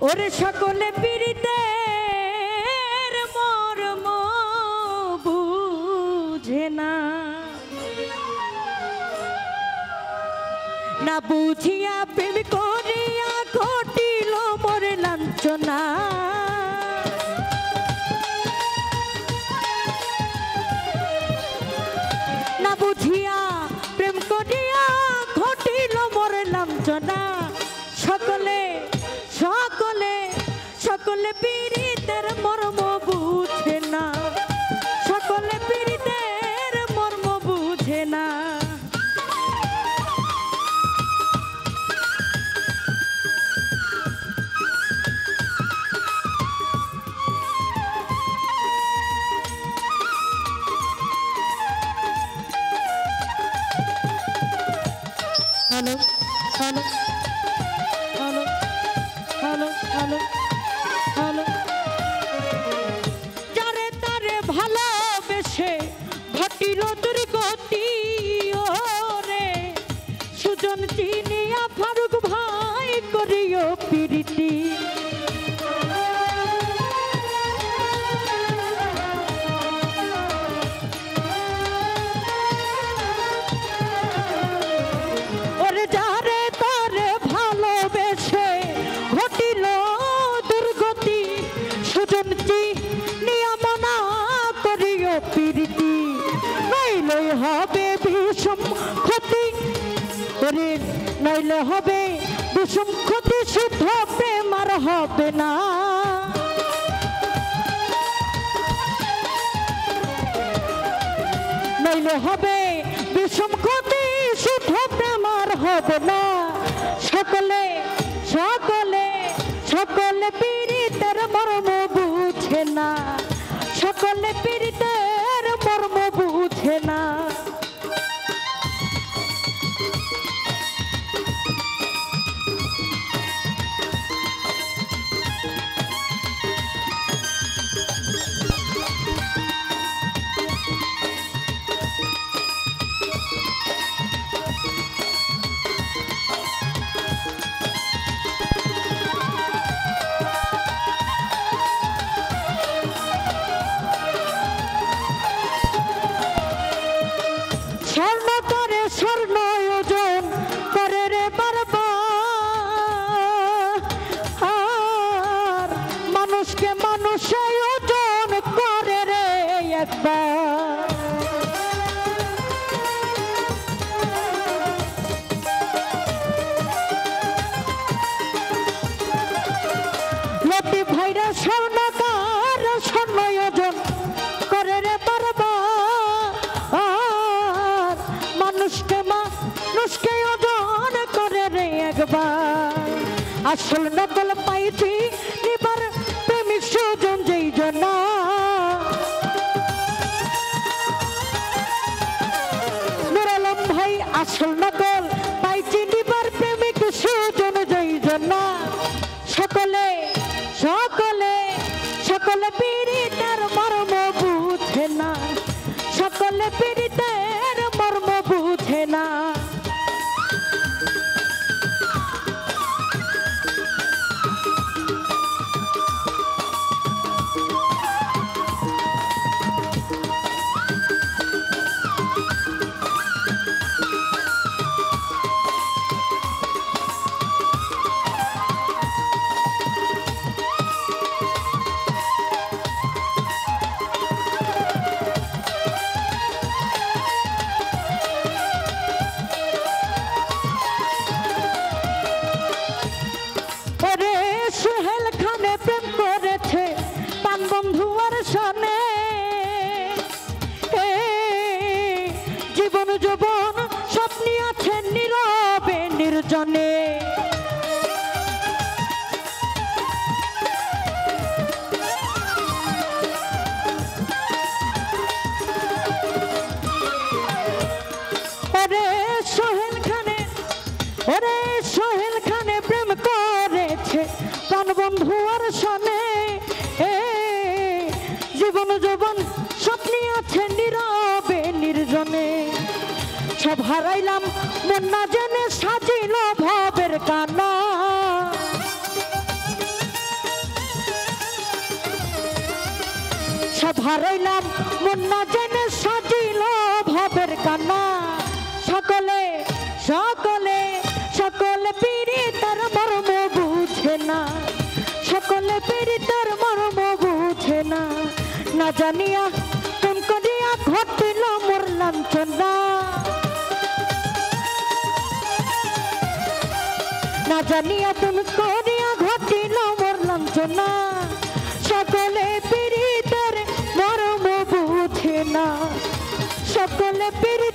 ওরে সকলে পীড়িতের মর্ম বুঝে না, না বুঝিয়া প্রেম করিয়া ঘটিল মোর লাঞ্ছনা। না বুঝিয়া প্রেম করিয়া ঘটিল মোর লাঞ্ছনা। সকলে সকলে সকলে পীড়িতের মর্ম বুঝে না, সকলে পীড়িতের মর্ম বুঝে না। Hello hello hello hello hello hello. যারে তারে ভালোবেসে ঘটিল দুর্গতি, ওরে সুজন চিনিয়া ফারুক ভাই করিও প্রীতি। হবে বিষম ক্ষতি, ওরে নইলে হবে বিষম ক্ষতি, শুদ্ধ প্রেম আর হবে না। নইলে হবে বিষম ক্ষতি, শুদ্ধ প্রেম আর হবে না। সকলে সকলে সকলে পীড়িতের মর্ম বুঝে না, সকলে পীড়িতের মর্ম বুঝে না। স্বর্ণ করে স্বর্ণ ওজন করে রে বারবার, মানুষকে মানুষে ওজন করে রে একবার। লতি ভাইরা স্বর্ণকার স্বর্ণ ওজন করে রে বারবার, মানুষকে মানুষকে ওজন করে রে একবার। আসল নকল পাইছি এবার প্রেমিক সুজন যেই জন্য, নূর আলম ভাই আসল নকল পাইছি এবার প্রেমিক সুজন যেই জন্য। সকলে সকলে সকলে পীড়িতের মর্ম বুঝে না, সকলে পীড়িতের মর্ম বুঝে না। সোহেল খানে প্রেম করেছে পান বন্ধু আর সনে, জীবন যৌবন স্বপ্নি আছে নীরবে নির্জনে। ওরে সোহেল খানে, ওরে সোহেল খানে প্রেম করেছে প্রাণ বন্ধু আর সনে, জীবন যৌবন স্বপ্নি আছে নীরবে নির্জনে। সব হারাইলাম মন না জেনে সাজিল ভবের কানা, হারাইলাম মন না জেনে সাজিল ভাবের কান্না সকলে সকলে সকলে পিড়ি তার মর্ম বুঝে না সকলে পিড়ি তার মর্ম বুঝে না না জানিয়া কোন করিয়া ঘটিল মোর লাঞ্ছনা না জানিয়া কোন করিয়া ঘটিল মোর লাঞ্ছনা সকলে পিড়ি তার মর্ম বুঝে না সকলে পিড়ি